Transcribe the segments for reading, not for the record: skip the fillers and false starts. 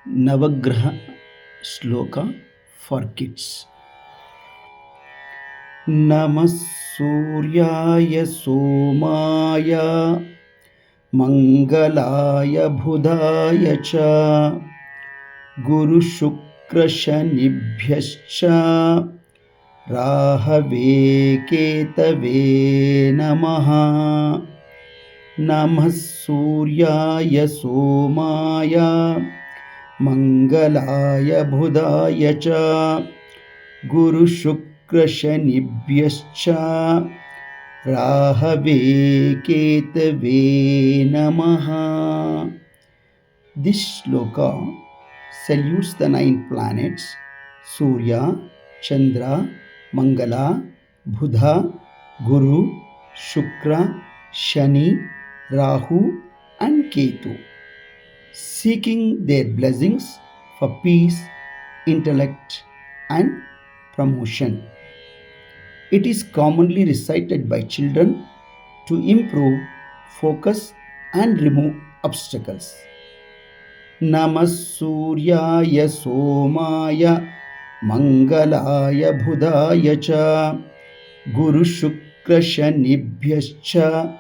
Navagraha Shloka for kids. Namah Suryaya Somaya Mangalaya Budhaya Cha Guru Shukra Shanibhyascha Rahave Ketave Namaha. Namah Suryaya Somaya Mangalaya Budhaya Cha Guru Shukra Shanibhyascha Rahave Ketave Namaha. This shloka salutes the 9 planets Surya, Chandra, Mangala, Budha, Guru, Shukra, Shani, Rahu and Ketu, seeking their blessings for peace, intellect and promotion. It is commonly recited by children to improve focus and remove obstacles. Namah Suryaya Somaya Mangalaya Budhaya Cha Guru Shukra Shanibhyascha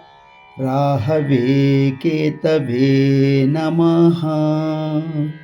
Rahave Ketave Namaha.